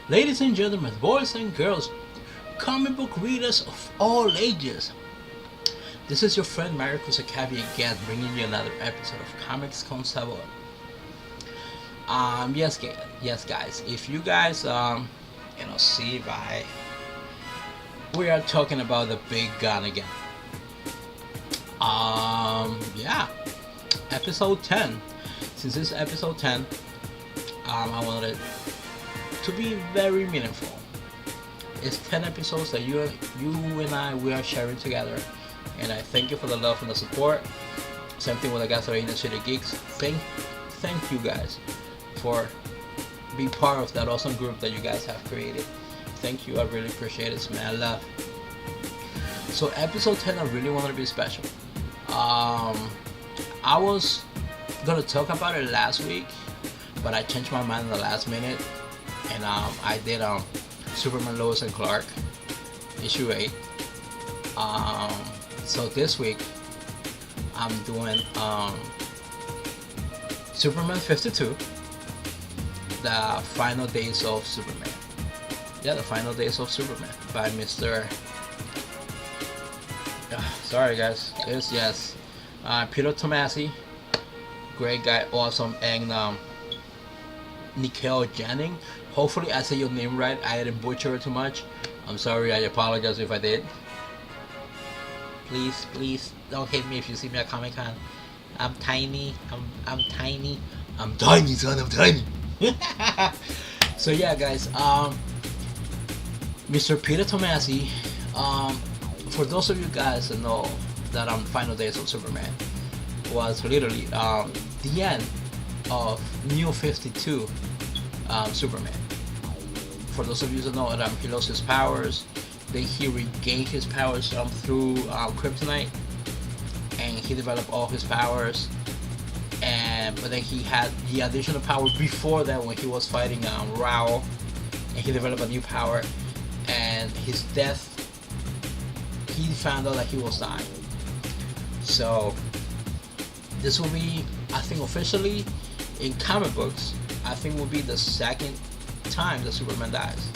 Ladies and gentlemen, boys and girls, comic book readers of all ages, this is your friend Mario Kusakabi again, bringing you another episode of Comics con Sabor. Yes, guys. If you guys, see by, we are talking about the big gun again. Yeah, episode 10. Since it's episode 10, I wanted it to be very meaningful. It's 10 episodes that you and I we are sharing together, and I thank you for the love and the support. Same thing with the guys that are in the City Geeks. Thank you guys for being part of that awesome group that you guys have created. Thank you, I really appreciate it, man. Love. So episode 10, I really wanted to be special. I was gonna talk about it last week, but I changed my mind in the last minute, and I did Superman Lois and Clark issue 8. So this week I'm doing Superman 52, the final days of Superman. Yeah, the final days of Superman by Mr. Sorry guys, yes, Peter Tomasi, great guy, awesome, and Nikhil Jennings. Hopefully I say your name right. I didn't butcher it too much. I'm sorry. I apologize if I did. Please don't hate me if you see me at Comic Con. I'm tiny. I'm tiny. I'm tiny, son. I'm tiny. So yeah, guys. Mr. Peter Tomasi. For those of you guys that know that Final Days of Superman was literally the end of New 52 Superman. For those of you that know that he lost his powers, then he regained his powers through kryptonite, and he developed all his powers. But then he had the additional power before that when he was fighting Rao, and he developed a new power. And his death, he found out that he was dying. So this will be, I think, officially in comic books, I think will be the second time that Superman dies.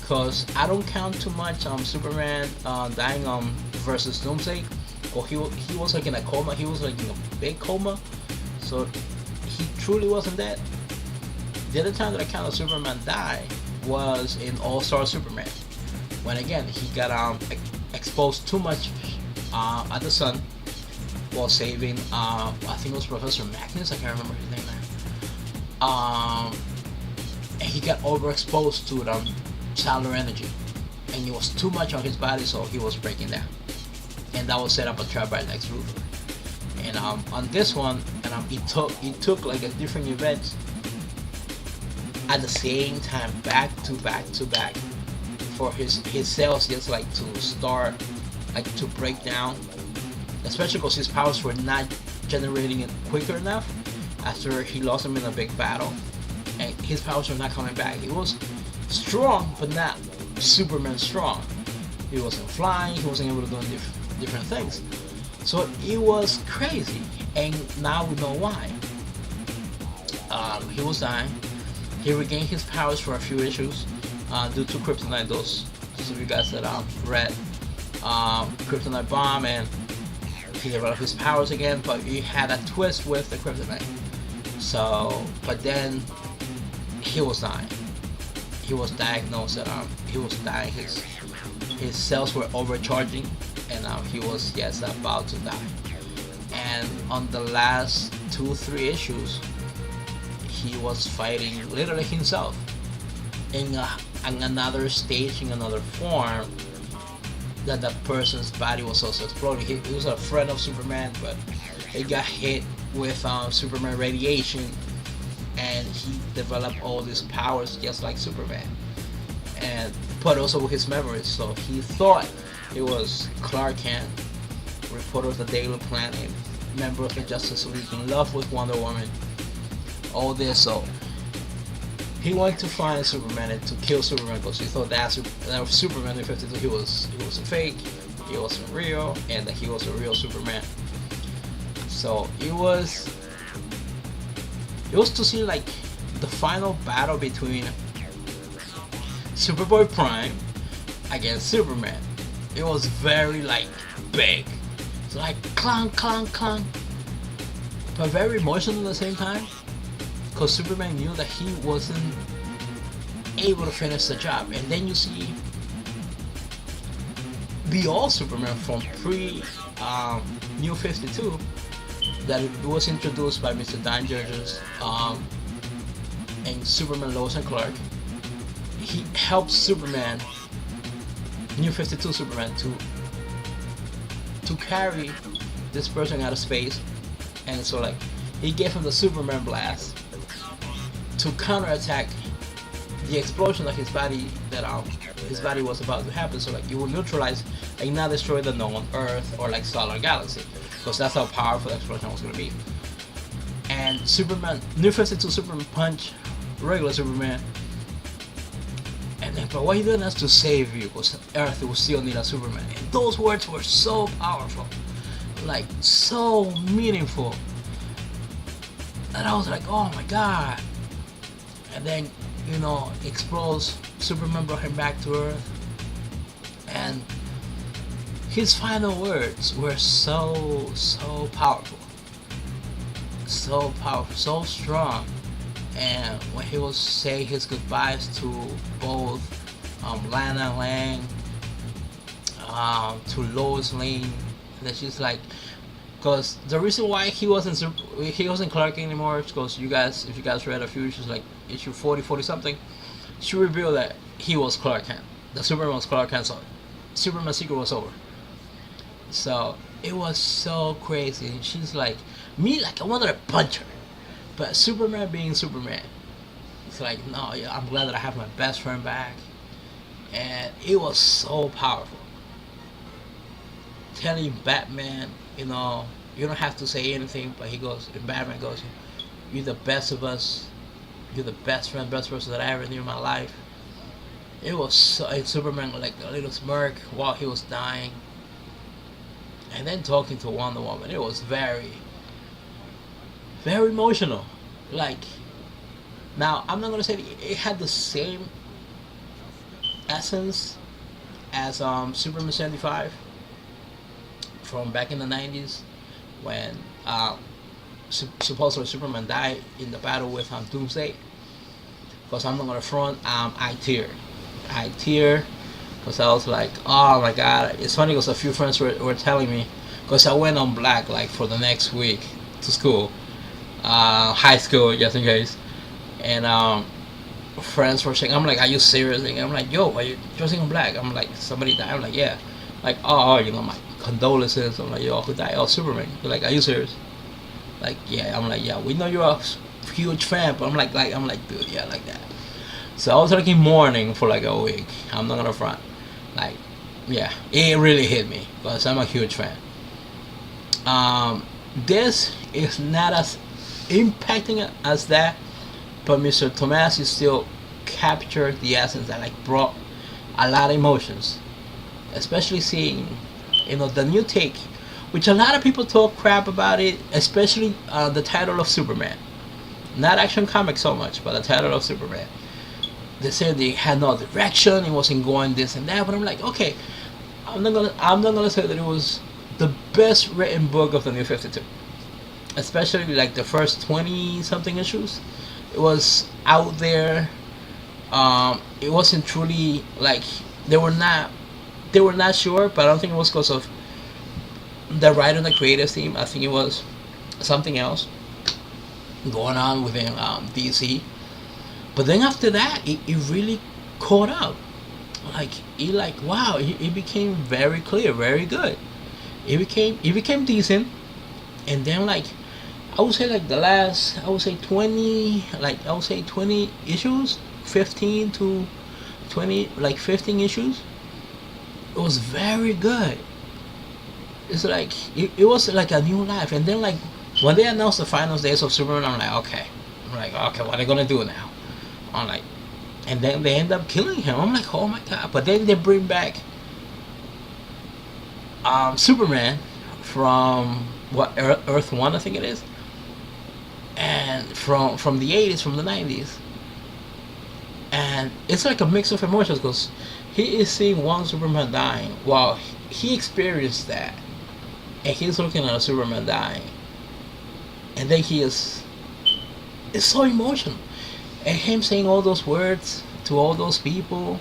Cause I don't count too much Superman dying versus Doomsday. Or he was like in a coma. He was like in a big coma. So he truly wasn't dead. The other time that I counted Superman die was in All-Star Superman, when again he got exposed too much at the sun while saving I think it was Professor Magnus. I can't remember his name now. And he got overexposed to solar energy, and it was too much on his body, so he was breaking down, and that was set up a trap by Lex Luthor. And on this one, and it took like a different events at the same time, back to back for his cells just like to start like to break down, especially because his powers were not generating it quicker enough after he lost them in a big battle, and his powers were not coming back. He was strong, but not Superman strong. He wasn't flying, he wasn't able to do different things. So it was crazy, and now we know why. He was dying. He regained his powers for a few issues due to kryptonite. Those of you guys that read Kryptonite Bomb, and he developed his powers again, but he had a twist with the kryptonite. So, but then he was dying. He was diagnosed that he was dying. His cells were overcharging, and he was about to die. And on the last 2-3 issues, he was fighting literally himself in another stage, in another form, that the person's body was also exploding. He was a friend of Superman, but he got hit with Superman radiation, and he developed all these powers just like Superman, and but also with his memories. So he thought it was Clark Kent, reporter of the Daily Planet, member of the Justice League, in love with Wonder Woman, all this. So he went to find Superman and to kill Superman, because he thought that Superman in 52 he was a fake, he wasn't real, and that he was a real Superman. So it was to see like the final battle between Superboy Prime against Superman. It was very like big. It's like clunk, clunk, clunk, but very emotional at the same time. Because Superman knew that he wasn't able to finish the job, and then you see the old Superman from pre New 52 that was introduced by Mr. Dan Jurgens and Superman Lois and Clark. He helped Superman, New 52 Superman, to carry this person out of space, and so like he gave him the Superman blast to counterattack the explosion of his body that his body was about to happen. So like you will neutralize, like not destroy the known Earth or like solar galaxy, because that's how powerful the explosion was going to be. And Superman, New 52 Superman punch regular Superman, and then but what he did is to save you, because Earth will still need a Superman. And those words were so powerful, like so meaningful, and I was like, oh my god. And then, you know, explodes. Superman brought him back to Earth, and his final words were so powerful, so strong. And when he was saying his goodbyes to both Lana Lang, to Lois Lane, that she's like, because the reason why he wasn't Clark anymore is because if you guys read a few issues, like issue 40 something, she revealed that he was Clark Kent. The Superman was Clark Kent, so Superman's secret was over. So it was so crazy. And she's like, me, like I wanted to punch her, but Superman being Superman, it's like, no, yeah, I'm glad that I have my best friend back. And it was so powerful, telling Batman, you know, you don't have to say anything, but he goes, and Batman goes, you're the best of us, you're the best friend, best person that I ever knew in my life. It was so, and Superman like a little smirk while he was dying, and then talking to Wonder Woman. It was very emotional. Like, now I'm not gonna say it had the same essence as Superman 75 from back in the 90s, when supposedly Superman died in the battle with Doomsday. Because I'm not gonna front, I tear because I was like, oh my god. It's funny because a few friends were telling me, because I went on black like for the next week to school, high school, just in case, and friends were saying, I'm like, are you serious? And I'm like, yo, why you dressing in black? I'm like, somebody died? I'm like, yeah. Like, oh, you know, my condolences. I'm like, yo, who died? Oh, Superman. They're like, are you serious? Like, yeah. I'm like, yeah, we know you're a huge fan, but I'm like, dude, yeah, like that. So I was like in mourning for like a week. I'm not gonna front. Like, yeah, it really hit me because I'm a huge fan. This is not as impacting as that, but Mr. Tomasi still captured the essence that like brought a lot of emotions, especially seeing, you know, the new take, which a lot of people talk crap about it, especially the title of Superman, not Action Comics so much, but the title of Superman. They said they had no direction, it wasn't going this and that, but I'm like, okay, I'm not gonna say that it was the best written book of the New 52, especially like the first 20 something issues. It was out there. It wasn't truly like they were not sure, but I don't think it was because of the writer and the creative team. I think it was something else going on within DC. But then after that, it really caught up. Like wow, it became very clear, very good. It became decent, and then like I would say like the last 20 issues, 15 to 20, like 15 issues. It was very good. It's like it was like a new life. And then like when they announced the final days of Superman, I'm like, okay, what are they gonna do now? I'm like, and then they end up killing him. I'm like, oh my god. But then they bring back Superman from what, Earth 1, I think it is, and from the 80s, from the 90s. and it's like a mix of emotions because he is seeing one Superman dying while he experienced that, and he's looking at a Superman dying, and then he is it's so emotional, and him saying all those words to all those people,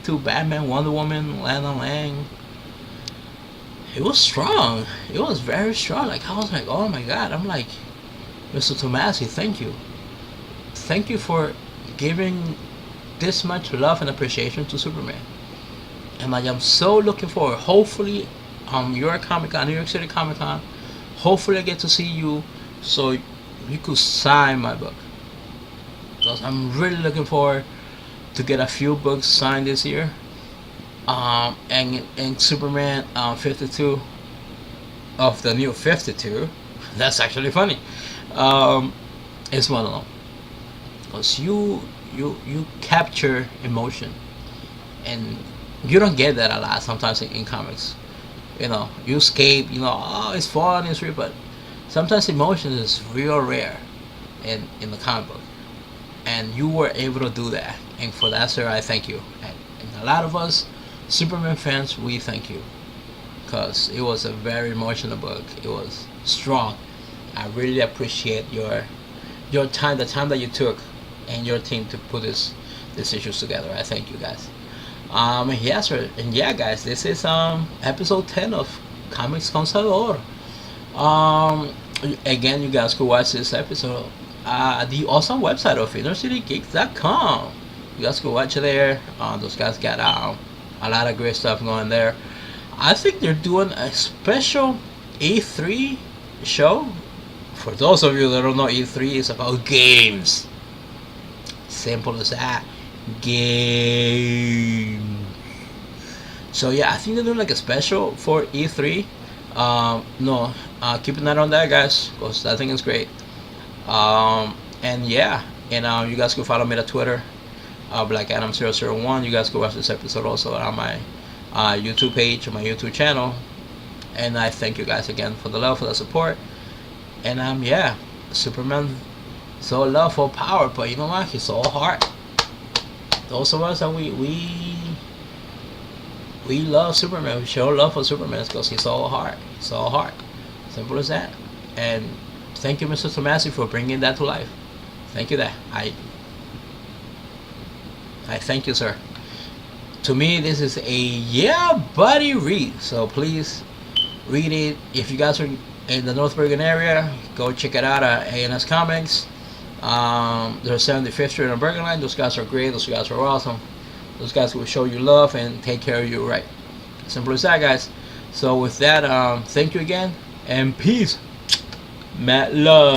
to Batman, Wonder Woman, Lana Lang. It was strong. It was very strong. Like I was like, oh my god. I'm like, Mr. Tomasi, thank you for giving this much love and appreciation to Superman. And like I'm so looking forward. Hopefully, your Comic Con, New York City Comic Con. Hopefully, I get to see you, so you could sign my book. Because I'm really looking forward to get a few books signed this year. And Superman 52 of the New 52. That's actually funny. It's one of them. Because you capture emotion, and you don't get that a lot sometimes in comics. You escape. Oh, it's fun, it's real, but sometimes emotion is real rare in the comic book, and you were able to do that. And for that, sir, I thank you. And a lot of us Superman fans, we thank you, because it was a very emotional book. It was strong. I really appreciate your time, the time that you took, and your team to put these issues together. I thank you guys. Yeah, sir, and yeah, guys, this is episode 10 of Comics con Sabor. Again, you guys could watch this episode the awesome website of InnerCityGeeks.com. You guys could watch it there. Those guys got a lot of great stuff going there. I think they're doing a special E3 show. For those of you that don't know, E3 is about games. Simple as that. Games. So yeah, I think they're doing like a special for E3. No, keep an eye on that, guys, because that thing is great. And yeah, and you guys can follow me on Twitter, Black Adam 001. You guys can watch this episode also on my YouTube page, on my YouTube channel. And I thank you guys again for the love, for the support. And yeah, Superman so love for power, but you know what? He's so hard. Those of us that we love Superman, we show love for Superman because he's so hard. So hard. Simple as that. And thank you, Mr. Tomasi, for bringing that to life. Thank you, that I thank you, sir. To me, this is a yeah buddy read. So please read it. If you guys are in the North Bergen area, go check it out at A&S Comics. They're 75th Street on Bergen Line. Those guys are great. Those guys are awesome. Those guys will show you love and take care of you right. Simple as that, guys. So with that, thank you again, and peace. Matt love.